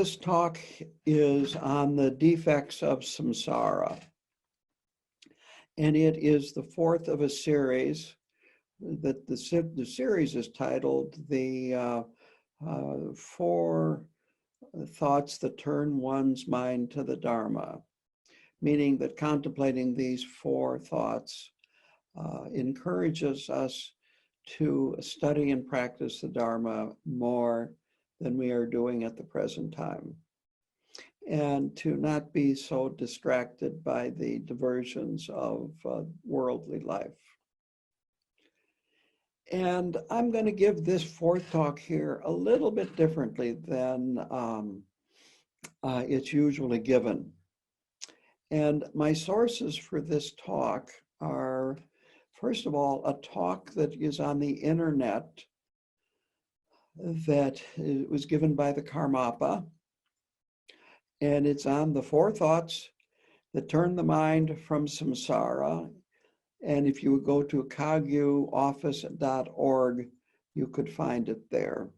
this talk is on the defects of samsara, and it is the fourth of a series. That the series is titled the Four Thoughts That Turn One's Mind to the Dharma, meaning that contemplating these four thoughts encourages us to study and practice the Dharma more than we are doing at the present time, and to not be so distracted by the diversions of worldly life. And I'm going to give this fourth talk here a little bit differently than it's usually given. And my sources for this talk are, first of all, a talk that is on the internet that was given by the Karmapa, and it's on the four thoughts that turn the mind from samsara. And if you would go to kagyuoffice.org, you could find it there.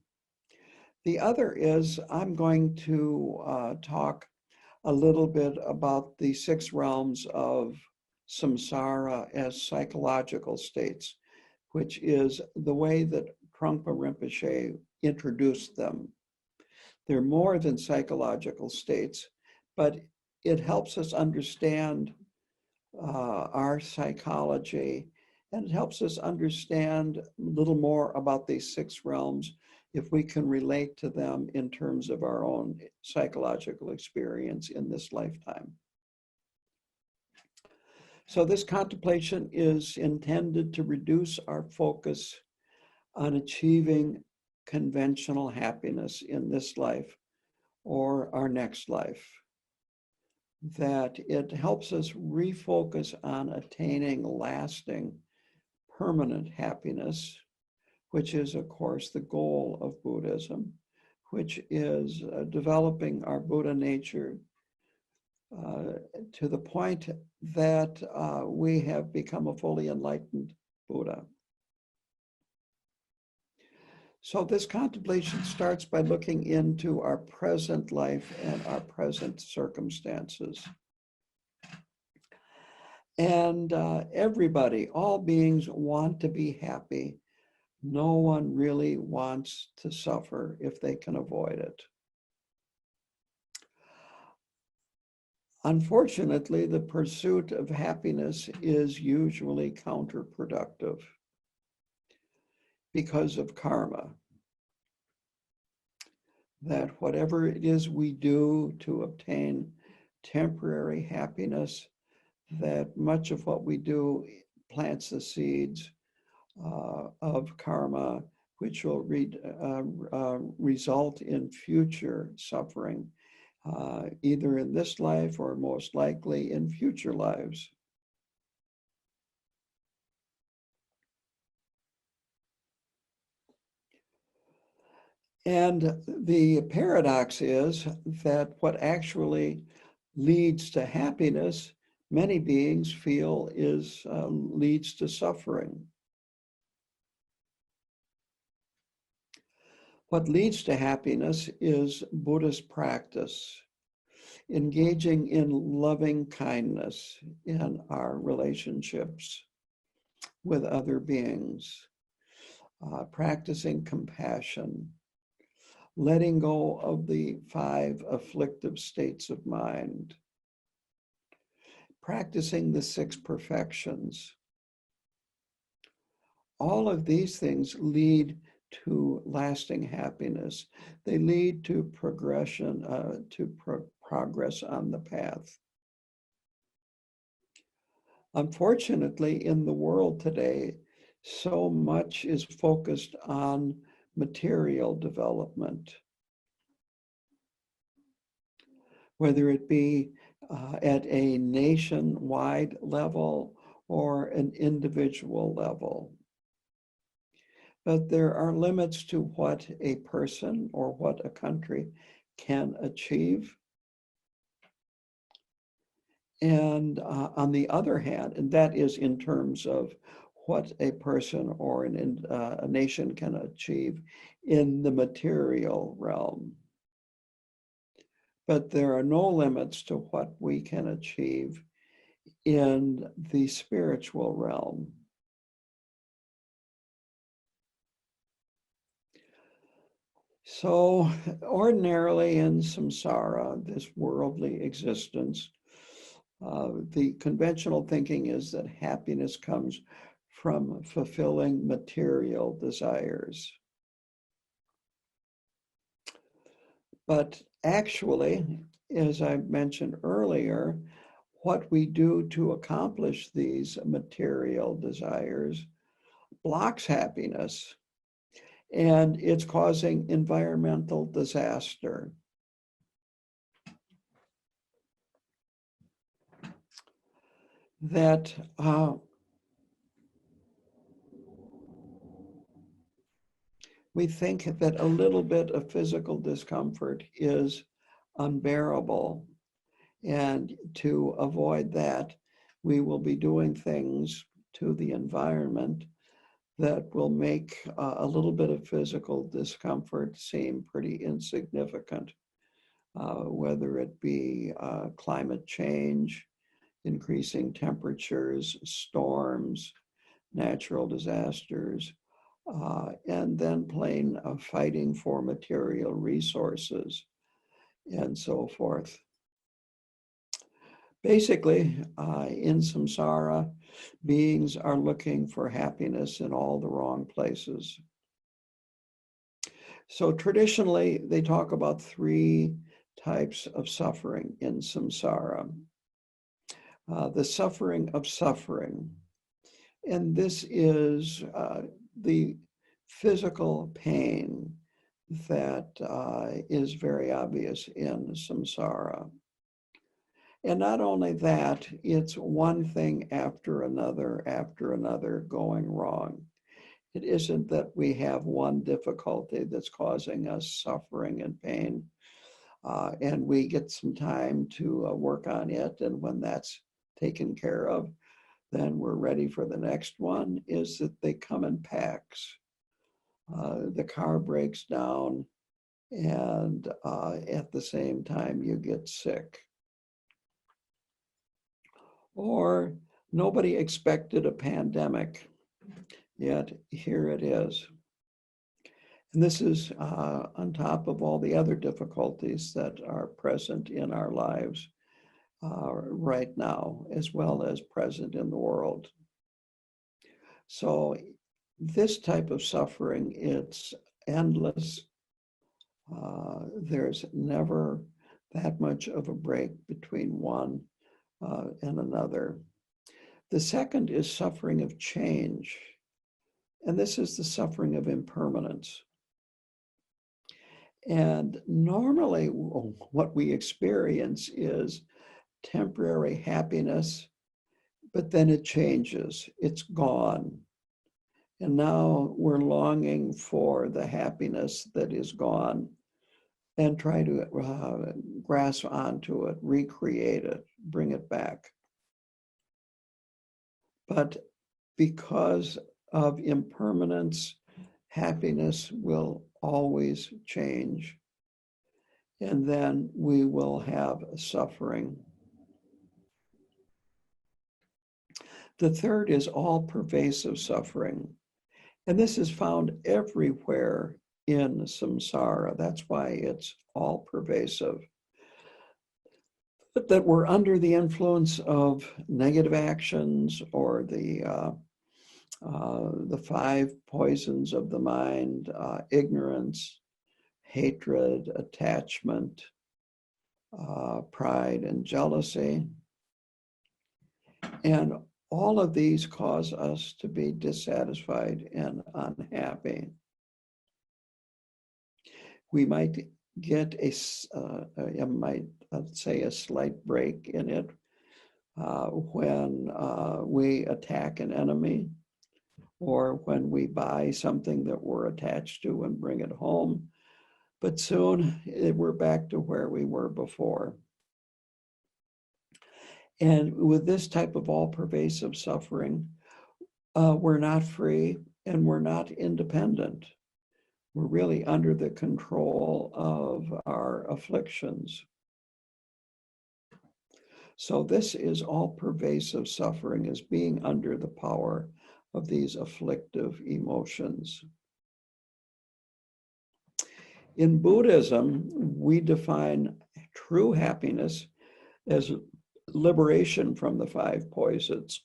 The other is I'm going to talk a little bit about the six realms of samsara as psychological states, which is the way that Trungpa Rinpoche introduced them. They're more than psychological states, but it helps us understand our psychology, and it helps us understand a little more about these six realms if we can relate to them in terms of our own psychological experience in this lifetime. So this contemplation is intended to reduce our focus on achieving conventional happiness in this life or our next life. That it helps us refocus on attaining lasting, permanent happiness, which is, of course, the goal of Buddhism, which is developing our Buddha nature to the point that we have become a fully enlightened Buddha. So this contemplation starts by looking into our present life and our present circumstances. And everybody, all beings want to be happy. No one really wants to suffer if they can avoid it. Unfortunately, the pursuit of happiness is usually counterproductive because of karma. That whatever it is we do to obtain temporary happiness, that much of what we do plants the seeds of karma, which will result in future suffering, either in this life or most likely in future lives. And the paradox is that what actually leads to happiness, many beings feel leads to suffering. What leads to happiness is Buddhist practice, engaging in loving kindness in our relationships with other beings, practicing compassion, letting go of the 5 afflictive states of mind, practicing the 6 perfections. All of these things lead to lasting happiness. They lead to progression, progress on the path. Unfortunately, in the world today, so much is focused on material development, whether it be at a nationwide level or an individual level. But there are limits to what a person or what a country can achieve. And on the other hand, and that is in terms of what a person or a nation can achieve in the material realm. but there are no limits to what we can achieve in the spiritual realm. So ordinarily in samsara, this worldly existence, the conventional thinking is that happiness comes from fulfilling material desires. But actually, as I mentioned earlier, what we do to accomplish these material desires blocks happiness, and it's causing environmental disaster. That we think that a little bit of physical discomfort is unbearable. And to avoid that, we will be doing things to the environment that will make a little bit of physical discomfort seem pretty insignificant, whether it be climate change, increasing temperatures, storms, natural disasters, and then plain fighting for material resources and so forth. Basically, in samsara, beings are looking for happiness in all the wrong places. So traditionally, they talk about three types of suffering in samsara. The suffering of suffering. And this is the physical pain that is very obvious in samsara. And not only that, it's one thing after another going wrong. It isn't that we have one difficulty that's causing us suffering and pain, and we get some time to work on it, and when that's taken care of, then we're ready for the next one. Is that they come in packs. The car breaks down, and at the same time you get sick. Or nobody expected a pandemic, yet here it is. And this is on top of all the other difficulties that are present in our lives right now, as well as present in the world. So this type of suffering, it's endless. There's never that much of a break between one and another. The second is suffering of change. And this is the suffering of impermanence. And normally what we experience is temporary happiness, but then it changes, it's gone. And now we're longing for the happiness that is gone and try to grasp onto it, recreate it, bring it back. But because of impermanence, happiness will always change. And then we will have suffering. The third is all pervasive suffering. And this is found everywhere in samsara. That's why it's all pervasive. But that we're under the influence of negative actions or the 5 poisons of the mind, ignorance, hatred, attachment, pride, and jealousy. And all of these cause us to be dissatisfied and unhappy. We might get a slight break in it when we attack an enemy, or when we buy something that we're attached to and bring it home. But soon we're back to where we were before. And with this type of all-pervasive suffering, we're not free and we're not independent. We're really under the control of our afflictions. So this is all pervasive suffering, is being under the power of these afflictive emotions. In Buddhism, we define true happiness as liberation from the five poisons,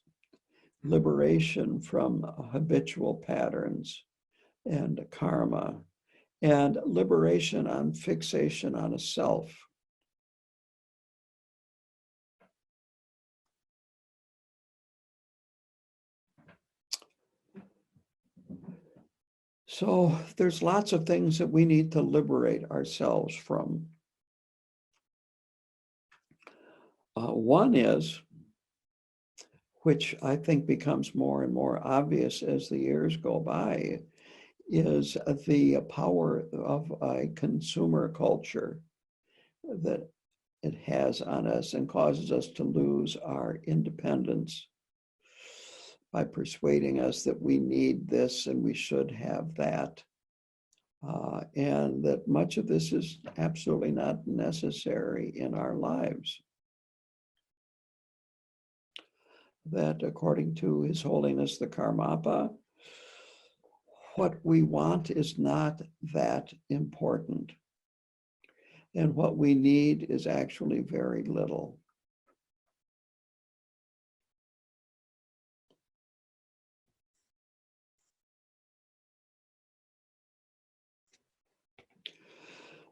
liberation from habitual patterns and karma, and liberation on fixation on a self. So there's lots of things that we need to liberate ourselves from. One is, which I think becomes more and more obvious as the years go by, is the power of a consumer culture that it has on us and causes us to lose our independence by persuading us that we need this and we should have that. And that much of this is absolutely not necessary in our lives. That according to His Holiness the Karmapa, what we want is not that important. And what we need is actually very little.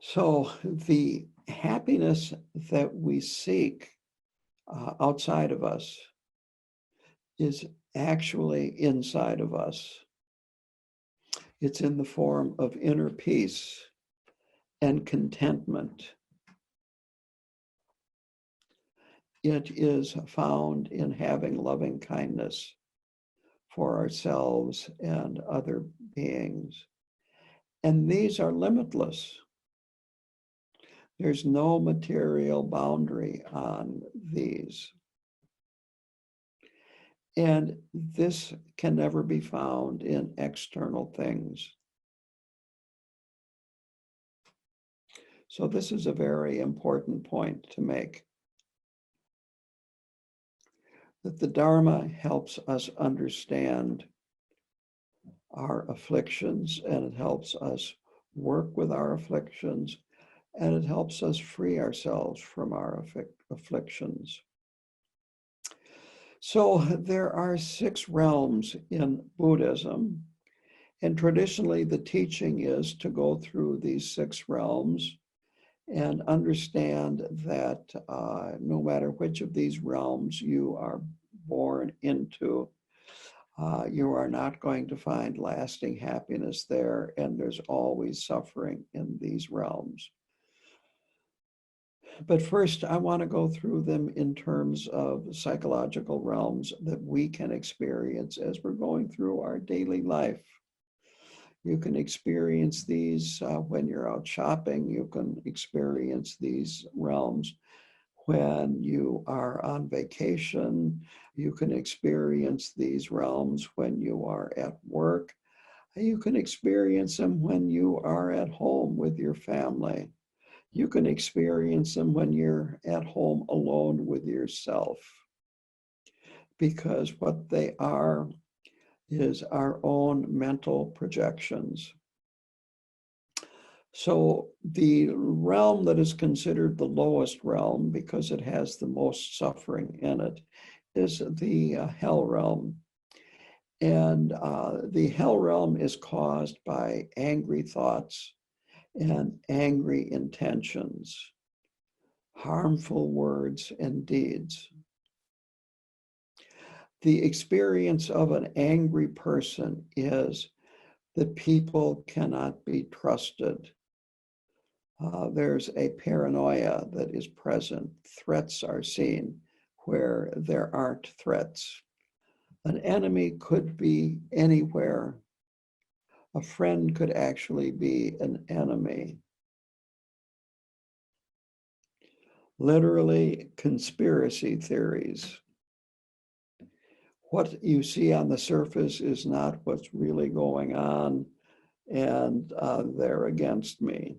So the happiness that we seek outside of us is actually inside of us. It's in the form of inner peace and contentment. It is found in having loving kindness for ourselves and other beings. And these are limitless. There's no material boundary on these. And this can never be found in external things. So this is a very important point to make. That the Dharma helps us understand our afflictions, and it helps us work with our afflictions, and it helps us free ourselves from our afflictions. So there are 6 realms in Buddhism, and traditionally the teaching is to go through these 6 realms and understand that no matter which of these realms you are born into, you are not going to find lasting happiness there, and there's always suffering in these realms. But first, I want to go through them in terms of psychological realms that we can experience as we're going through our daily life. You can experience these when you're out shopping. You can experience these realms when you are on vacation. You can experience these realms when you are at work. You can experience them when you are at home with your family. You can experience them when you're at home alone with yourself. Because what they are is our own mental projections. So the realm that is considered the lowest realm, because it has the most suffering in it, is the hell realm. And the hell realm is caused by angry thoughts and angry intentions, harmful words and deeds. The experience of an angry person is that people cannot be trusted. There's a paranoia that is present. Threats are seen where there aren't threats. An enemy could be anywhere. A friend could actually be an enemy. Literally, conspiracy theories. What you see on the surface is not what's really going on, and they're against me.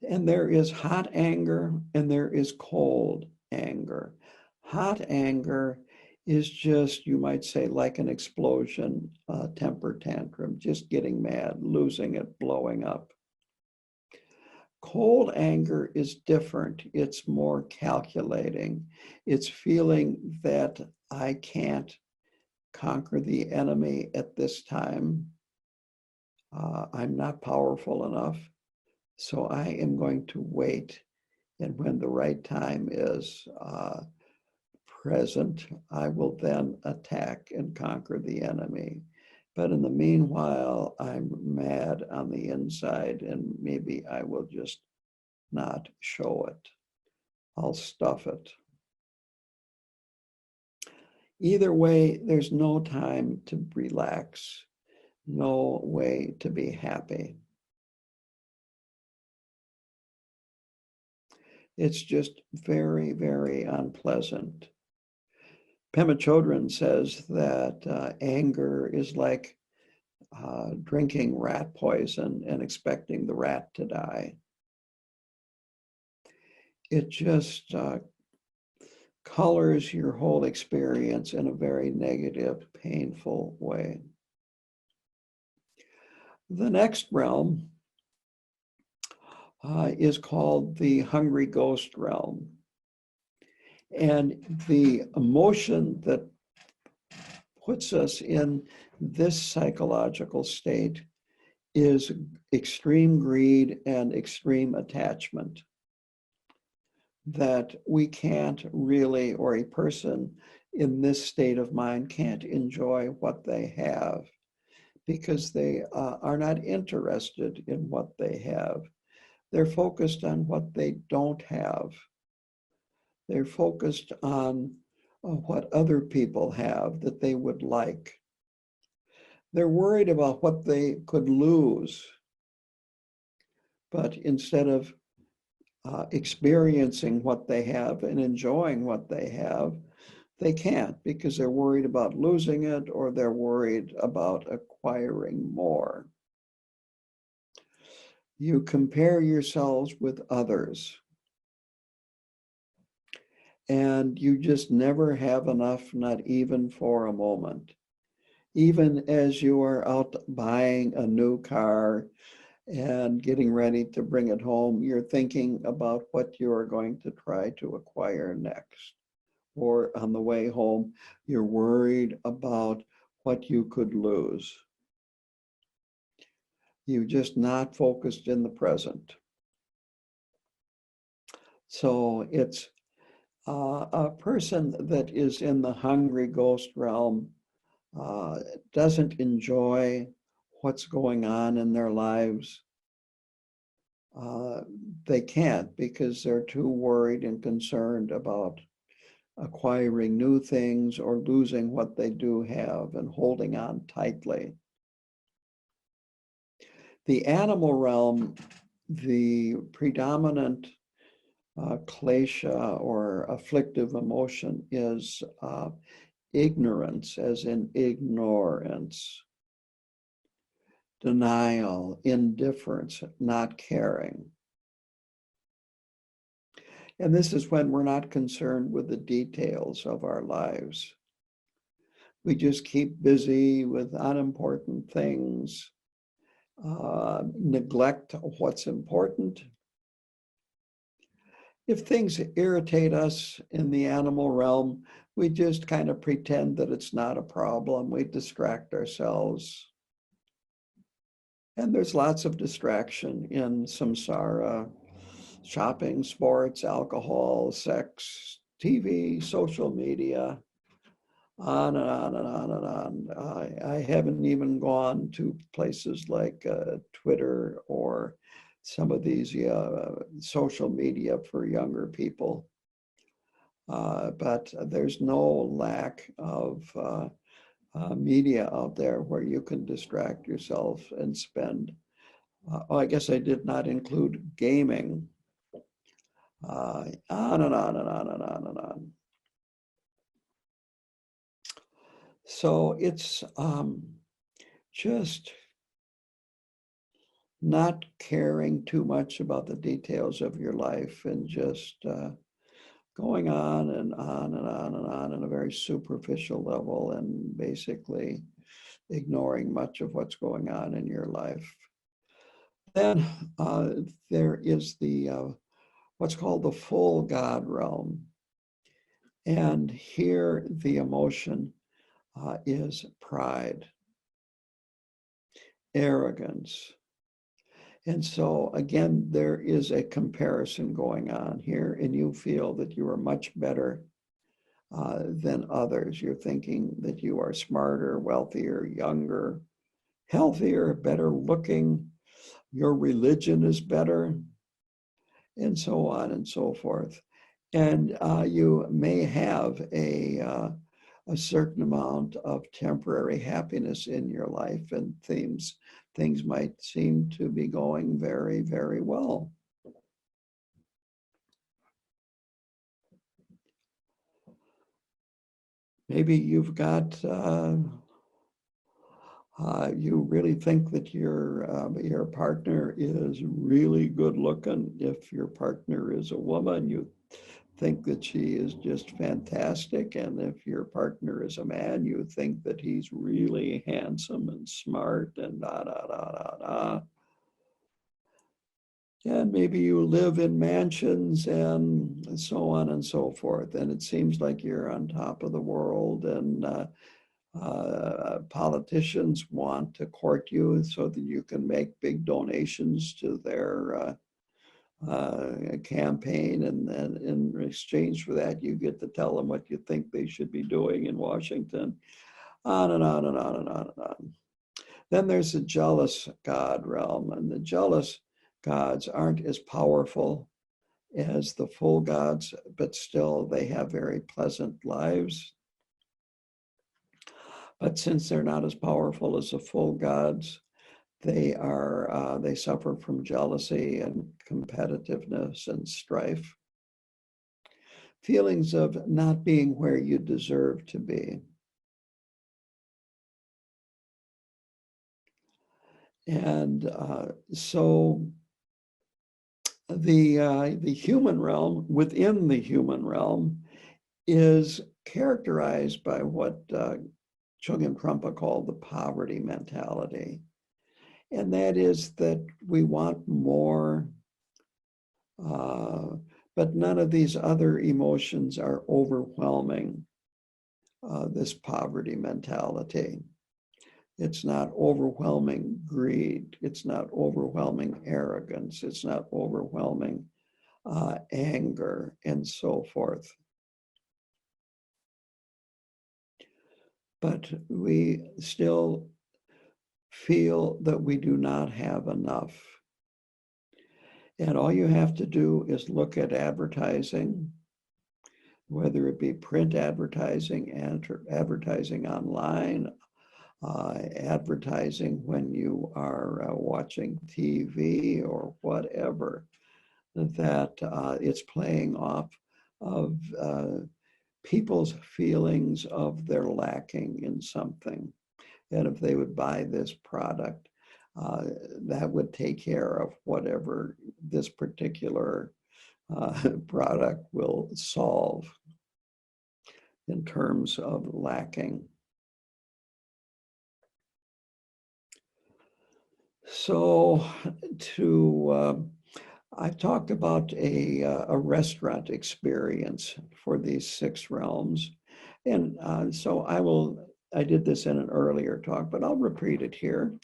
And there is hot anger and there is cold anger. Hot anger is just, you might say, like an explosion, temper tantrum, just getting mad, losing it, blowing up. Cold anger is different. It's more calculating. It's feeling that I can't conquer the enemy at this time. I'm not powerful enough. So I am going to wait. And when the right time is present, I will then attack and conquer the enemy. But in the meanwhile, I'm mad on the inside, and maybe I will just not show it. I'll stuff it. Either way, there's no time to relax, no way to be happy. It's just very, very unpleasant. Pema Chodron says that anger is like drinking rat poison and expecting the rat to die. It just colors your whole experience in a very negative, painful way. The next realm is called the hungry ghost realm. And the emotion that puts us in this psychological state is extreme greed and extreme attachment. That we can't really, or a person in this state of mind can't enjoy what they have because they are not interested in what they have. They're focused on what they don't have. They're focused on what other people have that they would like. They're worried about what they could lose. But instead of experiencing what they have and enjoying what they have, they can't because they're worried about losing it or they're worried about acquiring more. You compare yourselves with others and you just never have enough, not even for a moment. Even as you are out buying a new car and getting ready to bring it home, you're thinking about what you are going to try to acquire next. Or on the way home, you're worried about what you could lose. You're just not focused in the present. So it's a person that is in the hungry ghost realm doesn't enjoy what's going on in their lives. They can't because they're too worried and concerned about acquiring new things or losing what they do have and holding on tightly. The animal realm, the predominant klesha or afflictive emotion is ignorance, as in ignorance, denial, indifference, not caring. And this is when we're not concerned with the details of our lives. We just keep busy with unimportant things, neglect what's important. If things irritate us in the animal realm, we just kind of pretend that it's not a problem. We distract ourselves. And there's lots of distraction in samsara: shopping, sports, alcohol, sex, TV, social media, on and on and on and on. I haven't even gone to places like Twitter or some of these social media for younger people. But there's no lack of media out there where you can distract yourself and spend. I guess I did not include gaming. On and on and on and on and on. So it's just not caring too much about the details of your life and just going on and on and on and on a very superficial level and basically ignoring much of what's going on in your life. Then there is the what's called the full God realm. And here the emotion is pride, arrogance. And so again, there is a comparison going on here, and you feel that you are much better than others. You're thinking that you are smarter, wealthier, younger, healthier, better looking. Your religion is better, and so on and so forth. And you may have a certain amount of temporary happiness in your life, and things might seem to be going very, very well. Maybe you've got you really think that your partner is really good looking. If your partner is a woman, you think that she is just fantastic. And if your partner is a man, you think that he's really handsome and smart and da da da da da. And maybe you live in mansions and so on and so forth. And it seems like you're on top of the world, and politicians want to court you so that you can make big donations to their campaign, and then in exchange for that, you get to tell them what you think they should be doing in Washington, on and on and on and on and on. Then there's the jealous God realm, and the jealous gods aren't as powerful as the full gods, but still they have very pleasant lives. But since they're not as powerful as the full gods, they suffer from jealousy and competitiveness and strife, feelings of not being where you deserve to be. And so the human realm, within the human realm, is characterized by what Chogyam Trungpa called the poverty mentality. And that is that we want more, but none of these other emotions are overwhelming this poverty mentality. It's not overwhelming greed. It's not overwhelming arrogance. It's not overwhelming anger, and so forth. But we still feel that we do not have enough. And all you have to do is look at advertising, whether it be print advertising, advertising online, advertising when you are watching TV or whatever, that it's playing off of people's feelings of their lacking in something. And if they would buy this product, that would take care of whatever this particular product will solve in terms of lacking. So I've talked about a restaurant experience for these 6 realms. And so I did this in an earlier talk, but I'll repeat it here.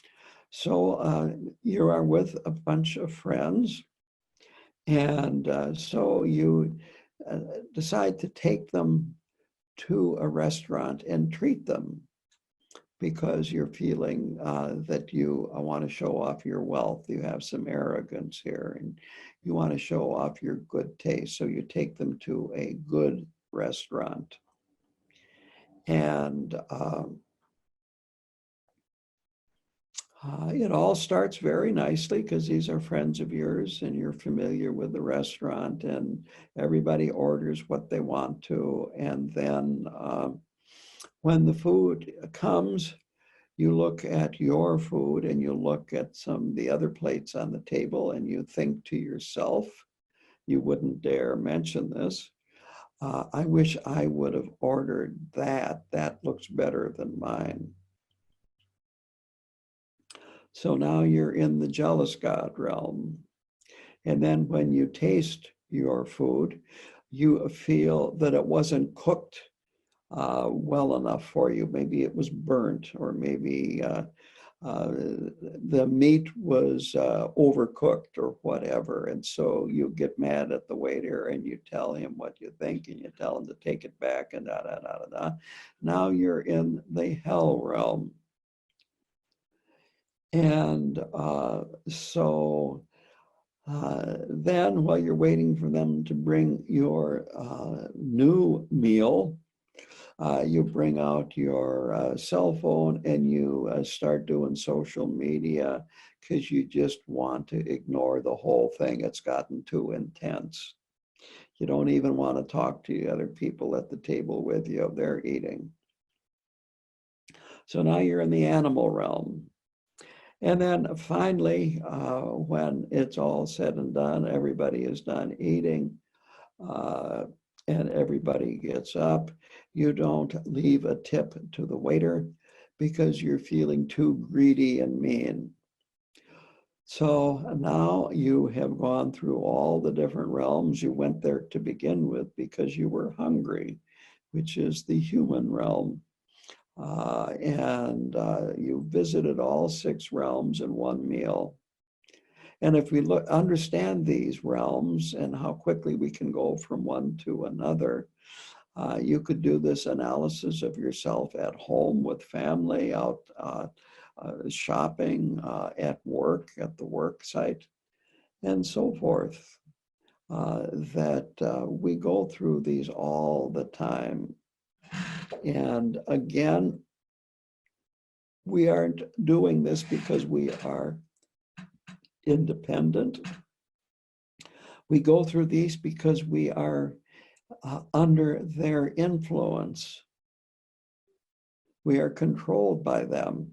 So you are with a bunch of friends, and so you decide to take them to a restaurant and treat them, because you're feeling that you want to show off your wealth. You have some arrogance here, and you want to show off your good taste. So you take them to a good restaurant. And it all starts very nicely because these are friends of yours and you're familiar with the restaurant, and everybody orders what they want to. And then when the food comes, You look at your food and you look at some of the other plates on the table and you think to yourself, you wouldn't dare mention this, I wish I would have ordered that. That looks better than mine. So now you're in the jealous God realm. And then when you taste your food, you feel that it wasn't cooked well enough for you. Maybe it was burnt, or maybe the meat was overcooked or whatever. And so you get mad at the waiter and you tell him what you think and you tell him to take it back and da, da, da, da, da. Now you're in the hell realm. And then while you're waiting for them to bring your new meal, you bring out your cell phone and you start doing social media because you just want to ignore the whole thing. It's gotten too intense. You don't even want to talk to the other people at the table with you. They're eating. So now you're in the animal realm. And then finally, when it's all said and done, everybody is done eating, and everybody gets up. You don't leave a tip to the waiter because you're feeling too greedy and mean. So now you have gone through all the different realms. You went there to begin with because you were hungry, which is the human realm. You visited all 6 realms in one meal. And if we understand these realms and how quickly we can go from one to another, you could do this analysis of yourself at home with family, out shopping, at work, at the work site, and so forth. We go through these all the time. And again, we aren't doing this because we are independent. We go through these because we are under their influence. We are controlled by them.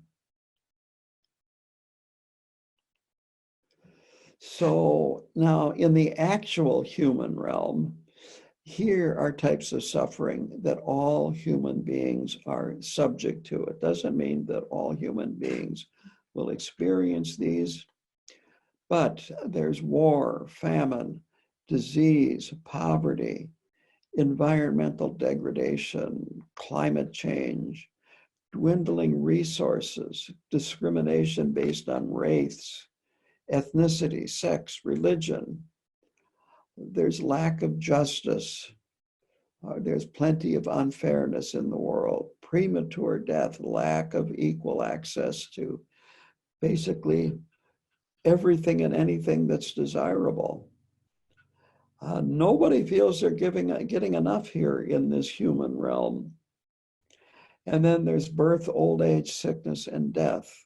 So now in the actual human realm, here are types of suffering that all human beings are subject to. It doesn't mean that all human beings will experience these, but there's war, famine, disease, poverty, environmental degradation, climate change, dwindling resources, discrimination based on race, ethnicity, sex, religion. There's lack of justice. There's plenty of unfairness in the world, premature death, lack of equal access to basically everything and anything that's desirable. Nobody feels they're getting enough here in this human realm. And then there's birth, old age, sickness, and death.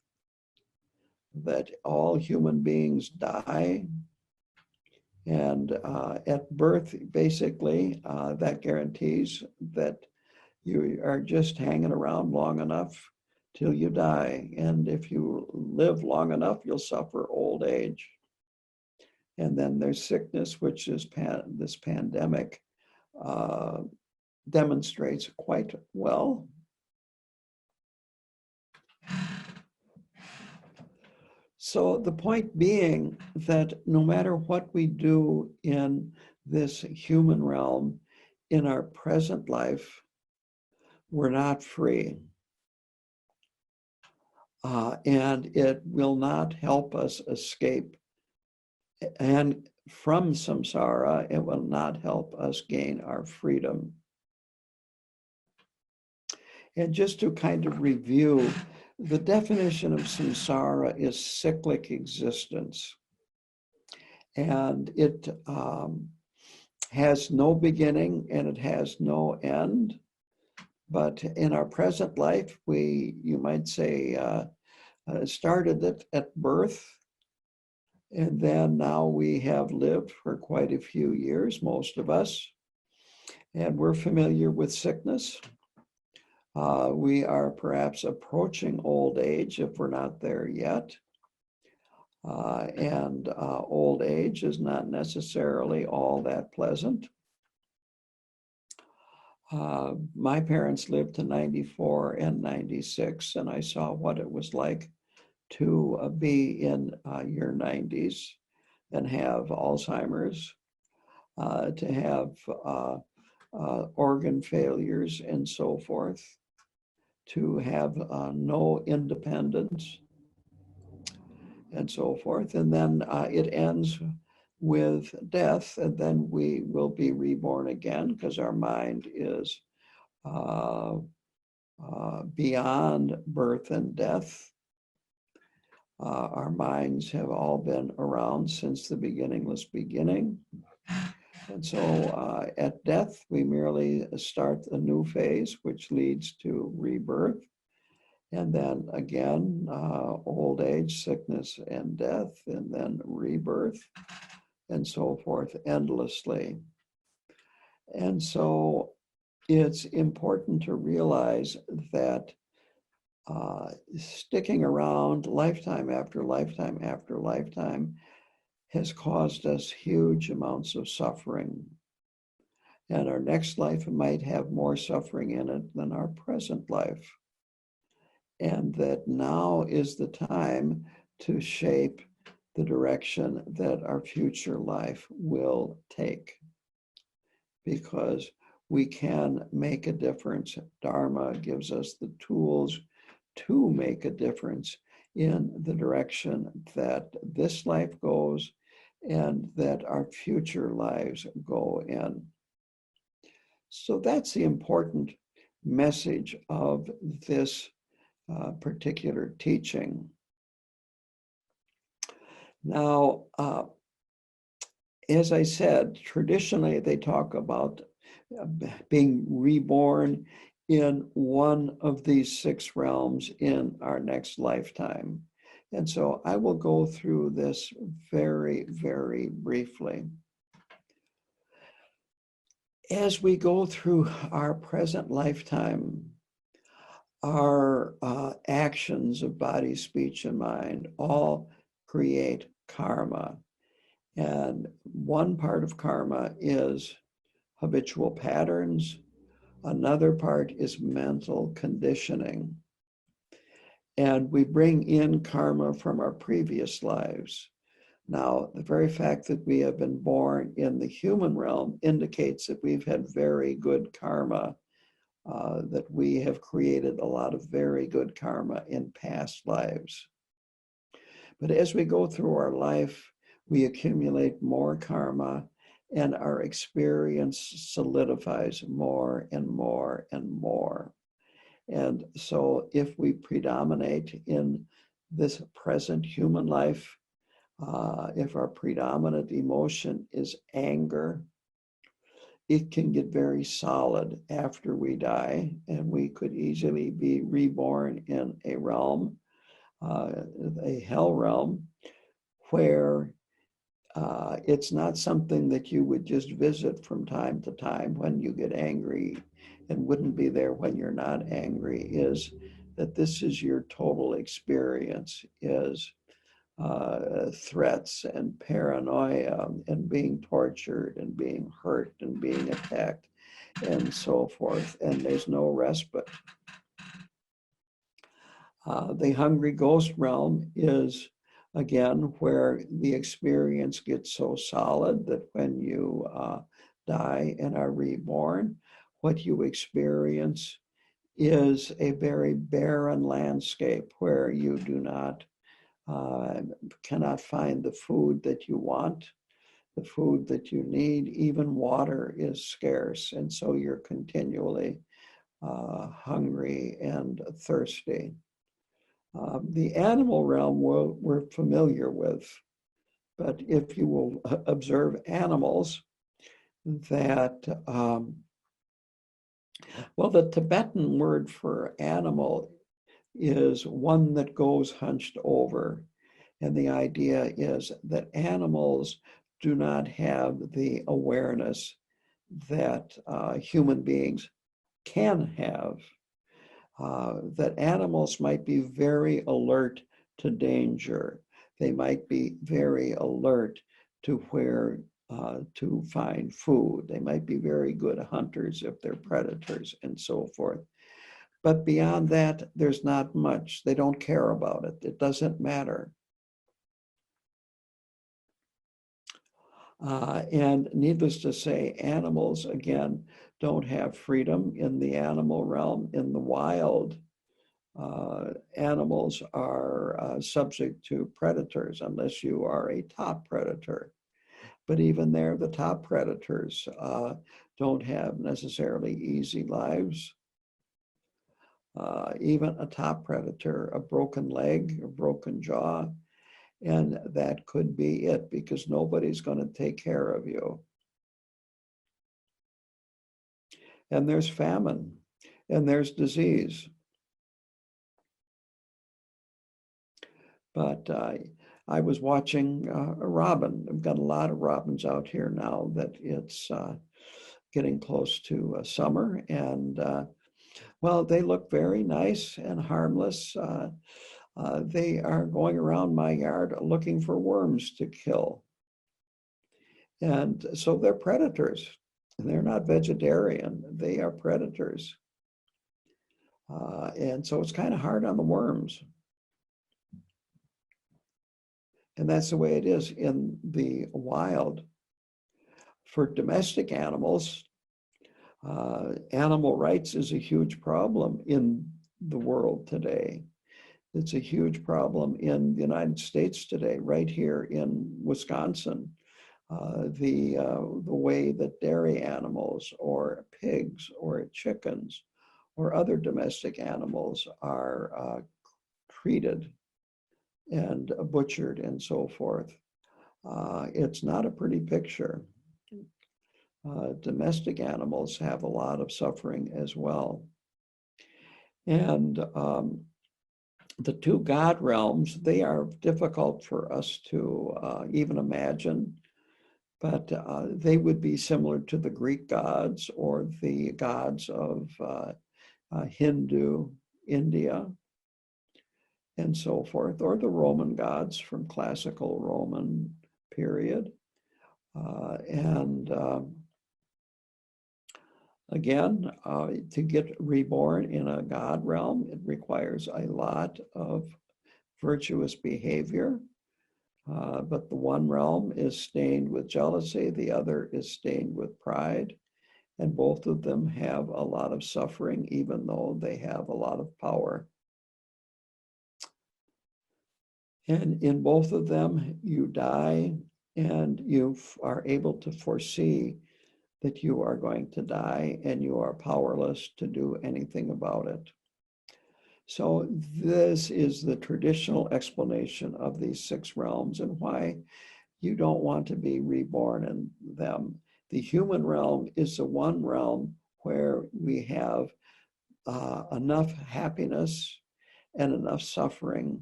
That all human beings die. And at birth, basically, that guarantees that you are just hanging around long enough till you die. And if you live long enough, you'll suffer old age. And then there's sickness, which is this pandemic demonstrates quite well. So the point being that no matter what we do in this human realm, in our present life, we're not free. And it will not help us escape. And from samsara, it will not help us gain our freedom. And just to kind of review, the definition of samsara is cyclic existence. And it has no beginning and it has no end. But in our present life, you might say, started it at birth. And then now we have lived for quite a few years, most of us. And we're familiar with sickness. We are perhaps approaching old age if we're not there yet. And old age is not necessarily all that pleasant. My parents lived to 94 and 96, and I saw what it was like to be in your 90s and have Alzheimer's, to have organ failures and so forth, to have no independence and so forth. And then it ends with death, and then we will be reborn again because our mind is beyond birth and death. Our minds have all been around since the beginningless beginning. And so at death, we merely start a new phase, which leads to rebirth. And then again, old age, sickness, and death, and then rebirth, and so forth endlessly. And so it's important to realize that sticking around lifetime after lifetime after lifetime has caused us huge amounts of suffering. And our next life might have more suffering in it than our present life. And that now is the time to shape the direction that our future life will take. Because we can make a difference. Dharma gives us the tools to make a difference in the direction that this life goes and that our future lives go in. So that's the important message of this particular teaching. Now, as I said, traditionally they talk about being reborn in one of these 6 realms in our next lifetime. And so I will go through this very, very briefly. As we go through our present lifetime, our actions of body, speech, and mind all create karma. And one part of karma is habitual patterns. Another part is mental conditioning. And we bring in karma from our previous lives. Now, the very fact that we have been born in the human realm indicates that we've had very good karma, that we have created a lot of very good karma in past lives. But as we go through our life, we accumulate more karma, and our experience solidifies more and more and more. And so if we predominate in this present human life, if our predominant emotion is anger, it can get very solid after we die, and we could easily be reborn in a realm, a hell realm, where it's not something that you would just visit from time to time when you get angry and wouldn't be there when you're not angry. Is that this is your total experience, is threats and paranoia and being tortured and being hurt and being attacked and so forth, and there's no respite. The hungry ghost realm is, again, where the experience gets so solid that when you die and are reborn, what you experience is a very barren landscape where you do not, cannot find the food that you want, the food that you need. Even water is scarce, and so you're continually hungry and thirsty. The animal realm we're familiar with, but if you will observe animals, that, well, the Tibetan word for animal is one that goes hunched over. And the idea is that animals do not have the awareness that human beings can have. that animals might be very alert to danger. They might be very alert to where to find food. They might be very good hunters if they're predators and so forth. But beyond that, there's not much. They don't care about it. It doesn't matter. And needless to say, animals, again, don't have freedom in the animal realm. In the wild, animals are subject to predators unless you are a top predator. But even there, the top predators don't have necessarily easy lives. Even a top predator, a broken leg, a broken jaw, and that could be it because nobody's going to take care of you. And there's famine, and there's disease. But I was watching a robin. I've got a lot of robins out here now that it's getting close to summer. And well, they look very nice and harmless. They are going around my yard looking for worms to kill. And so they're predators. They're not vegetarian. They are predators. And so it's kind of hard on the worms. And that's the way it is in the wild. For domestic animals, animal rights is a huge problem in the world today. It's a huge problem in the United States today, right here in Wisconsin. The way that dairy animals or pigs or chickens or other domestic animals are treated and butchered and so forth. It's not a pretty picture. Domestic animals have a lot of suffering as well. And the two God realms, they are difficult for us to even imagine, but they would be similar to the Greek gods or the gods of Hindu, India, and so forth, or the Roman gods from classical Roman period. Again, to get reborn in a God realm, it requires a lot of virtuous behavior. But the one realm is stained with jealousy, the other is stained with pride, and both of them have a lot of suffering, even though they have a lot of power. And in both of them, you die, and you are able to foresee that you are going to die, and you are powerless to do anything about it. So this is the traditional explanation of these six realms and why you don't want to be reborn in them. The human realm is the one realm where we have enough happiness and enough suffering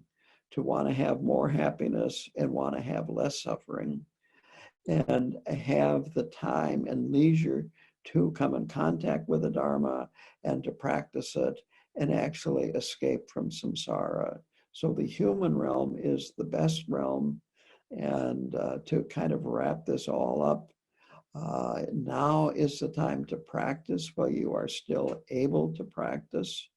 to want to have more happiness and want to have less suffering, and have the time and leisure to come in contact with the Dharma and to practice it and actually escape from samsara. So the human realm is the best realm. And to kind of wrap this all up, now is the time to practice while you are still able to practice,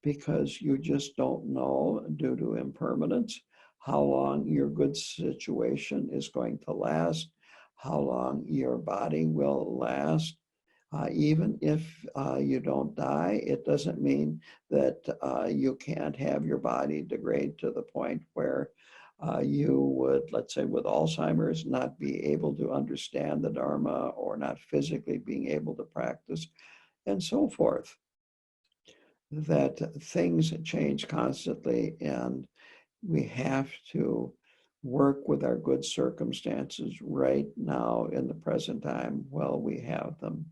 because you just don't know, due to impermanence, how long your good situation is going to last, how long your body will last. Even if you don't die, it doesn't mean that you can't have your body degrade to the point where you would, let's say with Alzheimer's, not be able to understand the Dharma or not physically being able to practice and so forth. That things change constantly, and we have to work with our good circumstances right now in the present time while we have them.